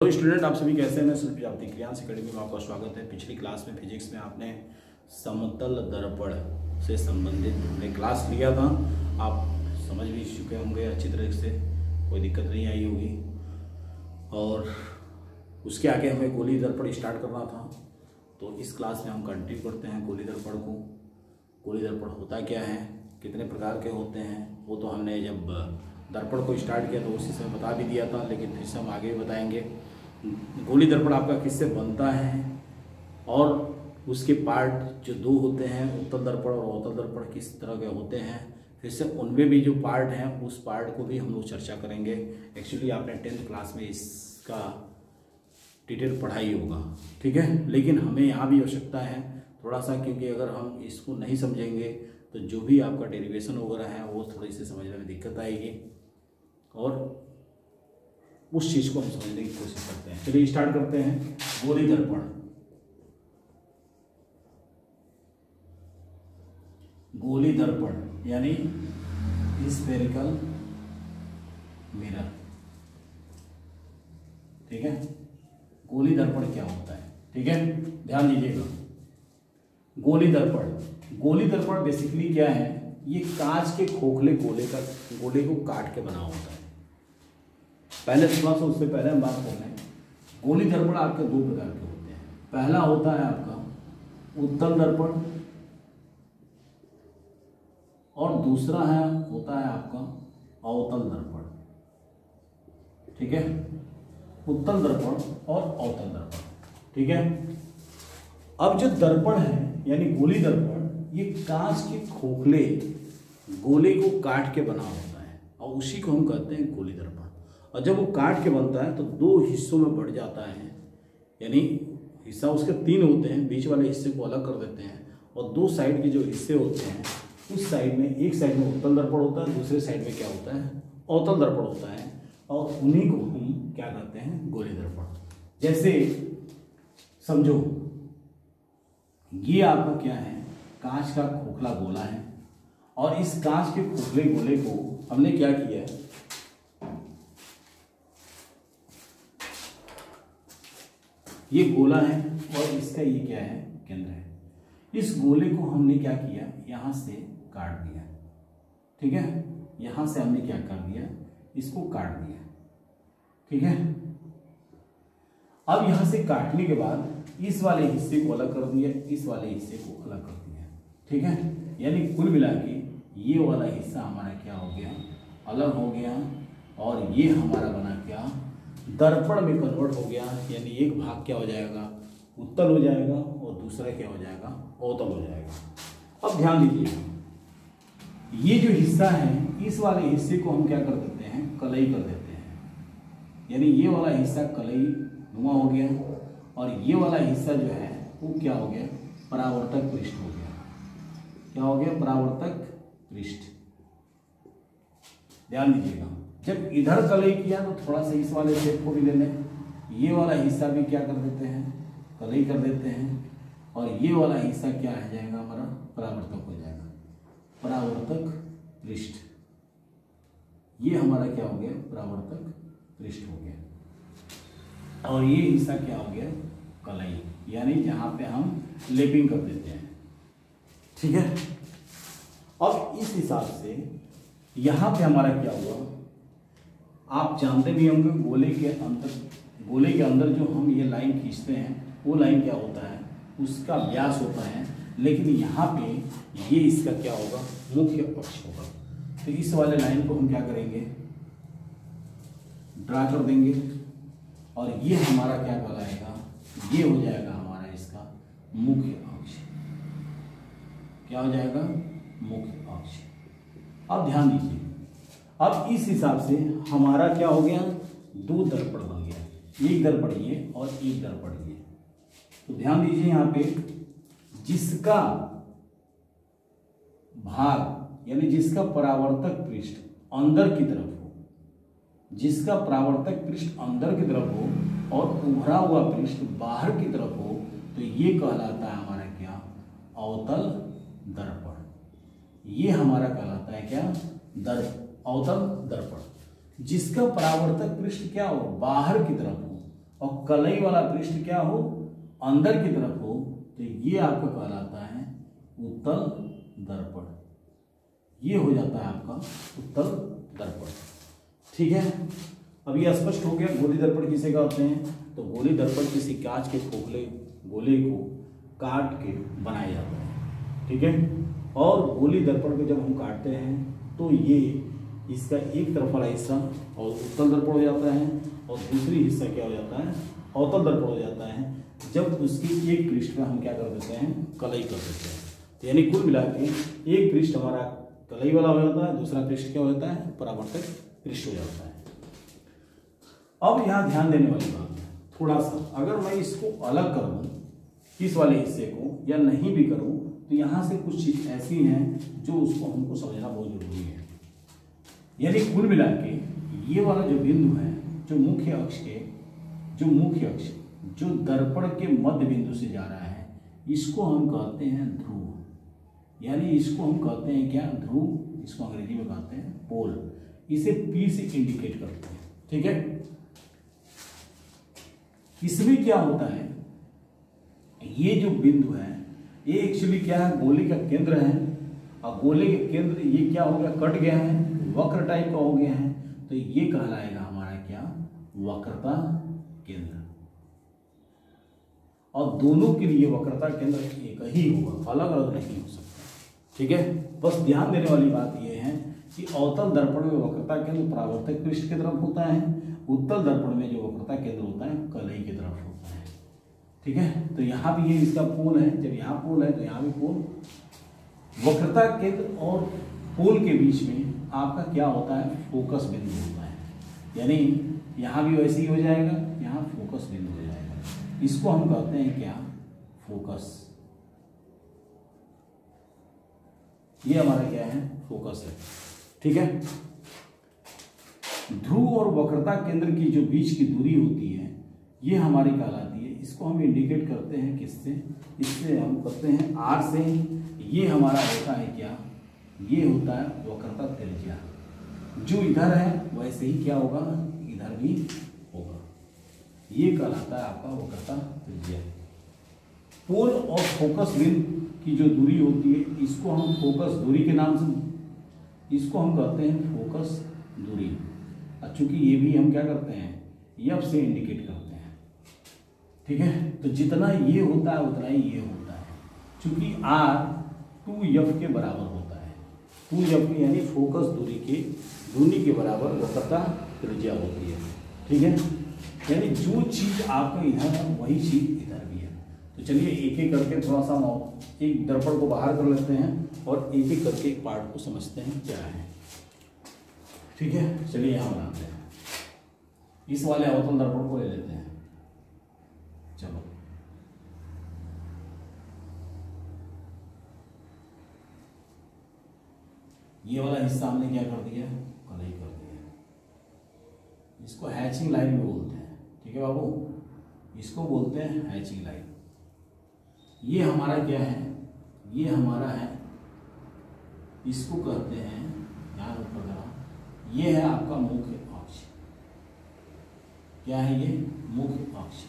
तो स्टूडेंट आप सभी कैसे हैं। मैं सुनील प्रजापति क्रियांश अकेडमी में आपका स्वागत है। पिछली क्लास में फिजिक्स में आपने समतल दर्पण से संबंधित हमने क्लास लिया था। आप समझ भी चुके होंगे अच्छी तरह से, कोई दिक्कत नहीं आई होगी। और उसके आगे हमें गोली दर्पण स्टार्ट करना था, तो इस क्लास में हम कंटिन्यू करते हैं गोली दर्पण को। गोली दर्पण होता क्या है, कितने प्रकार के होते हैं, वो तो हमने जब दर्पण को स्टार्ट किया तो उसी समय बता भी दिया था, लेकिन फिर से हम आगे भी बताएंगे। गोली दर्पण आपका किससे बनता है और उसके पार्ट जो दो होते हैं, उत्तल दर्पण और अवतल दर्पण, किस तरह के होते हैं, फिर से उनमें भी जो पार्ट हैं उस पार्ट को भी हम लोग चर्चा करेंगे। एक्चुअली आपने 10th क्लास में इसका डिटेल पढ़ाई होगा, ठीक है। लेकिन हमें यहाँ भी आवश्यकता है थोड़ा सा, क्योंकि अगर हम इसको नहीं समझेंगे तो जो भी आपका डेरिवेशन वगैरह है वो थोड़ी सी समझने में दिक्कत आएगी, और उस चीज़ को हम समझने की कोशिश करते हैं। चलिए स्टार्ट करते हैं। गोली दर्पण, गोली दर्पण यानी स्फेरिकल मिरर, ठीक है। गोली दर्पण क्या होता है, ठीक है, ध्यान दीजिएगा। गोली दर्पण, गोली दर्पण बेसिकली क्या है, ये कांच के खोखले गोले को काट के बना होता है। पहले थोड़ा सा उससे पहले हम बात कर लें। गोली दर्पण आपके दो प्रकार के होते हैं। पहला होता है आपका उत्तल दर्पण और दूसरा होता है आपका अवतल दर्पण, ठीक है। उत्तल दर्पण और अवतल दर्पण, ठीक है। अब जो दर्पण है यानी गोली दर्पण, ये कांच के खोखले गोले को काट के बना होता है और उसी को हम कहते हैं गोली दर्पण। और जब वो काट के बनता है तो दो हिस्सों में बढ़ जाता है, यानी हिस्सा उसके तीन होते हैं, बीच वाले हिस्से को अलग कर देते हैं और दो साइड के जो हिस्से होते हैं उस साइड में, एक साइड में उत्तल दर्पण होता है, दूसरे साइड में क्या होता है, अवतल दर्पण होता है, और उन्हीं को हम क्या कहते हैं, गोली दर्पण। जैसे समझो ये आपका क्या है, कांच का खोखला गोला है और इस कांच के खोखले गोले को हमने क्या किया है, ये गोला है और इसका ये क्या है, केंद्र है। इस गोले को हमने क्या किया, यहां से काट दिया, ठीक है। यहां से हमने क्या कर दिया, इसको काट दिया, ठीक है। अब यहां से काटने के बाद इस वाले हिस्से को अलग कर दिया, इस वाले हिस्से को अलग कर दिया, ठीक है। यानी कुल मिला के ये वाला हिस्सा हमारा क्या हो गया, अलग हो गया, और ये हमारा बना क्या, दर्पण में कन्वर्ट हो गया। यानी एक भाग क्या हो जाएगा, उत्तल हो जाएगा और दूसरा क्या हो जाएगा, अवतल हो जाएगा। अब ध्यान दीजिए, ये जो हिस्सा है इस वाले हिस्से को हम क्या कर देते हैं, कलई कर देते हैं। यानी ये वाला हिस्सा कलई नुमा हो गया और ये वाला हिस्सा जो है वो क्या हो गया, परावर्तक पृष्ठ हो गया। क्या हो गया, परावर्तक पृष्ठ। ध्यान दीजिएगा, जब इधर कलई किया तो थोड़ा सा इस वाले शेप को भी ले लें, ये वाला हिस्सा भी क्या कर देते हैं, कलई कर देते हैं, और ये वाला हिस्सा क्या आ जाएगा, हमारा परावर्तक हो जाएगा, परावर्तक पृष्ठ। ये हमारा क्या हो गया, परावर्तक पृष्ठ हो गया। और ये हिस्सा क्या हो गया, कलई, यानी जहां पे हम लेपिंग कर देते हैं, ठीक है। अब इस हिसाब से यहां पे हमारा क्या हुआ, आप जानते भी होंगे गोले के अंदर जो हम ये लाइन खींचते हैं वो लाइन क्या होता है, उसका व्यास होता है। लेकिन यहाँ पे ये इसका क्या होगा, मुख्य अक्ष होगा। तो इस वाले लाइन को हम क्या करेंगे, ड्रा कर देंगे, और ये हमारा क्या कहलाएगा, ये हो जाएगा हमारा इसका मुख्य अक्ष। क्या हो जाएगा, मुख्य अक्ष। अब ध्यान दीजिए, अब इस हिसाब से हमारा क्या हो गया, दो दर्पण बन गया, एक दर्पण ये और एक दर्पण ये। तो ध्यान दीजिए यहाँ पे, जिसका भाग यानी जिसका परावर्तक पृष्ठ अंदर की तरफ हो, जिसका परावर्तक पृष्ठ अंदर की तरफ हो और उभरा हुआ पृष्ठ बाहर की तरफ हो, तो ये कहलाता है हमारा क्या, अवतल दर्पण। ये हमारा कहलाता है क्या, अवतल दर्पण। जिसका परावर्तक पृष्ठ क्या हो, बाहर की तरफ हो और कलई वाला पृष्ठ क्या हो, अंदर की तरफ हो, तो ये आपका कहलाता है उत्तल दर्पण। ये हो जाता है आपका उत्तल दर्पण। ठीक है, अब ये स्पष्ट हो गया गोली दर्पण किसे कहते हैं। तो गोली दर्पण किसी कांच के खोखले गोले को काट के बनाया जाता है। ठीक है, और गोली दर्पण को जब हम काटते हैं तो ये इसका एक तरफ वाला हिस्सा और उत्तल दर्पण हो जाता है, और दूसरी हिस्सा क्या हो जाता है, अवतल दर्पण हो जाता है। जब उसकी एक पृष्ठ में हम क्या कर देते हैं, कलई कर देते हैं। तो यानी कुल मिला के एक पृष्ठ हमारा कलई वाला हो जाता है, दूसरा पृष्ठ क्या हो जाता है, परावर्तक पृष्ठ हो जाता है। अब यहाँ ध्यान देने वाली बात है थोड़ा सा, अगर मैं इसको अलग कर दूँ इस वाले हिस्से को या नहीं भी करूँ, तो यहाँ से कुछ चीज ऐसी हैं जो उसको हमको समझना बहुत जरूरी है। यानी कुल मिला के ये वाला जो बिंदु है, जो मुख्य अक्ष जो दर्पण के मध्य बिंदु से जा रहा है, इसको हम कहते हैं ध्रुव। यानी इसको हम कहते हैं क्या, ध्रुव। इसको अंग्रेजी में कहते हैं पोल। इसे P से इंडिकेट करते हैं। ठीक है, इसमें क्या होता है, ये जो बिंदु है ये एक्चुअली क्या है, गोले का केंद्र है, और गोले के केंद्र ये क्या हो गया, कट गया है, वक्र टाइप का हो गया है, तो ये कहलाएगा हमारा क्या, वक्रता केंद्र। और दोनों के लिए वक्रता केंद्र एक ही होगा, अलग अलग नहीं हो सकता। ठीक है, बस ध्यान देने वाली बात यह है कि अवतल दर्पण में वक्रता केंद्र परावर्तक पृष्ठ की तरफ होता है, उत्तल दर्पण में जो वक्रता केंद्र होता है कलई की तरफ होता है। ठीक है, तो यहाँ भी ये इसका पोल है, जब यहाँ पोल है तो यहाँ भी पोल। वक्रता केंद्र और पोल के बीच में आपका क्या होता है, फोकस बिंदु होता है। यानी यहाँ भी वैसे ही हो जाएगा, यहाँ फोकस बिंदु हो जाएगा। इसको हम कहते हैं क्या, फोकस। ये हमारा क्या है, फोकस है। ठीक है, ध्रुव और वक्रता केंद्र की जो बीच की दूरी होती है ये हमारी कहलाती है। इसको हम इंडिकेट करते हैं किससे, इससे हम करते हैं R से। ये हमारा होता है क्या, ये होता है वक्रता त्रिज्या। जो इधर है वैसे ही क्या होगा, इधर भी होगा। ये कहलाता है आपका वक्रता त्रिज्या। पोल और फोकस बिंदु की जो दूरी होती है, इसको हम फोकस दूरी के नाम से, इसको हम कहते हैं फोकस दूरी। चूंकि ये भी हम क्या करते हैं, F से इंडिकेट करते हैं। ठीक है, तो जितना ये होता है उतना ही ये होता है, चूंकि R 2F के बराबर होता है। 2F यानी फोकस दूरी के बराबर वक्रता त्रिज्या होती है। ठीक है, यानी जो चीज आपका इधर है वही चीज इधर भी है। तो चलिए एक एक करके थोड़ा सा एक दर्पण को बाहर कर लेते हैं और एक एक करके एक पार्ट को समझते हैं क्या है। ठीक है, चलिए यहाँ बनाते हैं। इस वाले अवतल दर्पण को ले लेते हैं। चलो, ये वाला हिस्सा हमने क्या कर दिया, कलई कर दिया। इसको हैचिंग लाइन भी बोलते हैं। ठीक है बाबू, इसको बोलते हैं हैचिंग लाइन। ये हमारा क्या है, ये हमारा है, इसको कहते हैं, ध्यान रखना, ये है आपका मुख्य अक्ष। क्या है ये, मुख्य अक्ष।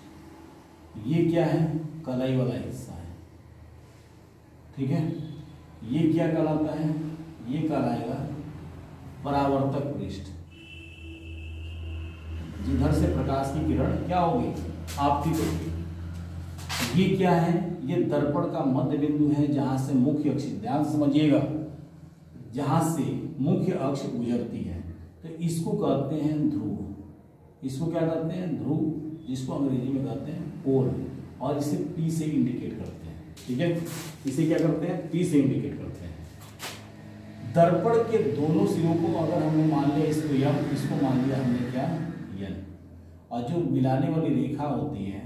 ये क्या है, कलाई वाला हिस्सा है। ठीक है, ये क्या कहलाता है, ये कहलाएगा परावर्तक पृष्ठ। जिधर से प्रकाश की किरण क्या होगी, आपतित होगी। ये क्या है, ये दर्पण का मध्य बिंदु है, जहां से मुख्य अक्ष, ध्यान समझिएगा, जहां से मुख्य अक्ष गुजरती है। तो इसको कहते हैं ध्रुव। इसको क्या कहते हैं, ध्रुव, जिसको अंग्रेजी में कहते हैं पोल, और इसे P से इंडिकेट करते हैं। ठीक है, इसे क्या करते हैं, P से इंडिकेट करते हैं। दर्पण के दोनों सिरों को अगर हमने मान लिया इसको M, इसको मान लिया हमने क्या, N, और जो मिलाने वाली रेखा होती है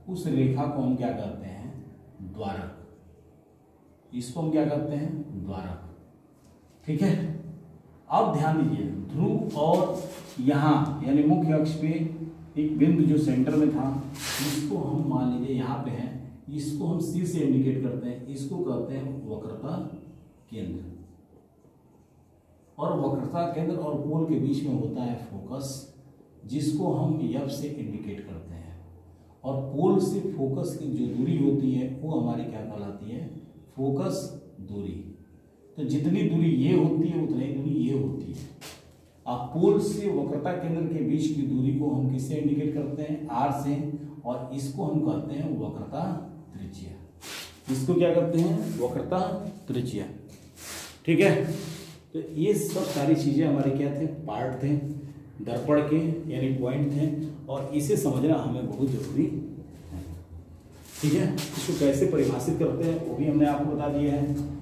उस रेखा को हम क्या कहते हैं, द्वारक। इसको हम क्या कहते हैं, द्वारक। ठीक है, अब ध्यान दीजिए, ध्रुव और यहाँ यानी मुख्य अक्ष पे एक बिंदु जो सेंटर में था, इसको हम मान लीजिए यहाँ पे है, इसको हम C से इंडिकेट करते हैं। इसको कहते हैं वक्रता केंद्र। और वक्रता केंद्र और पोल के बीच में होता है फोकस, जिसको हम F से इंडिकेट करते हैं। और पोल से फोकस की जो दूरी होती है वो हमारी क्या कहलाती है, फोकस दूरी। तो जितनी दूरी ये होती है उतनी दूरी ये होती है। अब पोल से वक्रता केंद्र के बीच की दूरी को हम किससे इंडिकेट करते हैं, आर से, और इसको हम कहते हैं वक्रता त्रिज्या। इसको क्या करते हैं, वक्रता त्रिज्या। ठीक है, तो ये सब सारी चीजें हमारे क्या थे, पार्ट थे दर्पण के, यानी पॉइंट थे, और इसे समझना हमें बहुत जरूरी है। ठीक है, इसको कैसे परिभाषित करते हैं वो भी हमने आपको बता दिया है।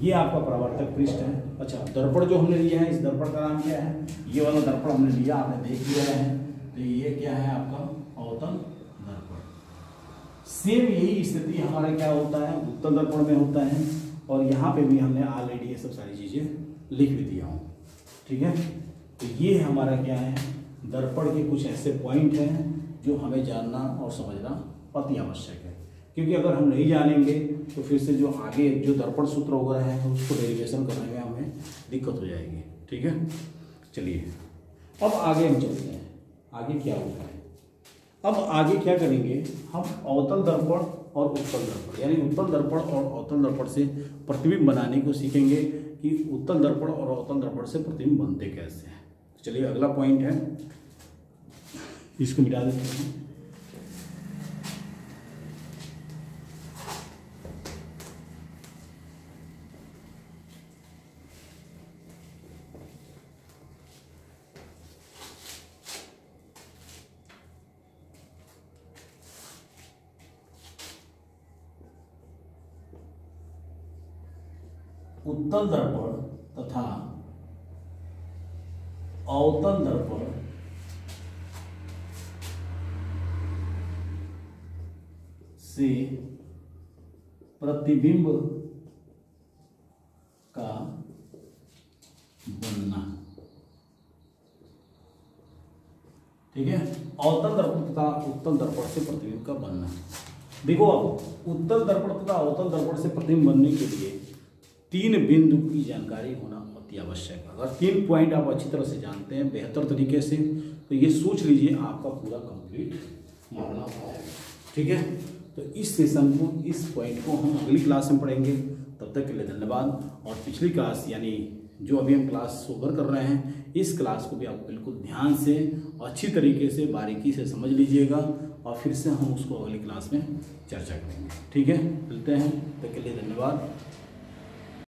ये आपका परावर्तक पृष्ठ है। अच्छा, दर्पण जो हमने लिया है, इस दर्पण का नाम क्या है, ये वाला दर्पण हमने लिया, आपने देख लिया है। तो ये क्या है आपका अवतल दर्पण। सेम यही स्थिति हमारा क्या होता है, उत्तल दर्पण में होता है, और यहाँ पे भी हमने ऑलरेडी ये सब सारी चीजें लिख भी दिया हूँ। ठीक है, तो ये हमारा क्या है, दर्पण के कुछ ऐसे पॉइंट हैं जो हमें जानना और समझना अति आवश्यक है, क्योंकि अगर हम नहीं जानेंगे तो फिर से जो आगे जो दर्पण सूत्र वगैरह है उसको डेरिवेशन करने में हमें दिक्कत हो जाएगी। ठीक है, चलिए अब आगे हम चलते हैं, आगे क्या होता है। अब आगे क्या करेंगे हम, अवतल दर्पण और उत्तल दर्पण, यानी उत्तल दर्पण और अवतल दर्पण से प्रतिबिंब बनाने को सीखेंगे कि उत्तल दर्पण और अवतल दर्पण से प्रतिबिंब बनते कैसे हैं। चलिए अगला पॉइंट है, इसको मिटा देते हैं। उत्तल दर्पण तथा अवतल दर्पण से प्रतिबिंब का बनना। ठीक है, अवतल दर्पण तथा उत्तल दर्पण से प्रतिबिंब का बनना। देखो, अब उत्तल दर्पण तथा अवतल दर्पण से प्रतिबिंब बनने के लिए 3 बिंदु की जानकारी होना अति आवश्यक है। अगर 3 पॉइंट आप अच्छी तरह से जानते हैं बेहतर तरीके से, तो ये सोच लीजिए आपका पूरा कंप्लीट मामला हो जाएगा। ठीक है, तो इस सेशन को, इस पॉइंट को हम अगली क्लास में पढ़ेंगे। तब तक के लिए धन्यवाद। और पिछली क्लास यानी जो अभी हम क्लास ओवर कर रहे हैं, इस क्लास को भी आप बिल्कुल ध्यान से अच्छी तरीके से बारीकी से समझ लीजिएगा, और फिर से हम उसको अगली क्लास में चर्चा करेंगे। ठीक है, मिलते हैं, तब तक के लिए धन्यवाद।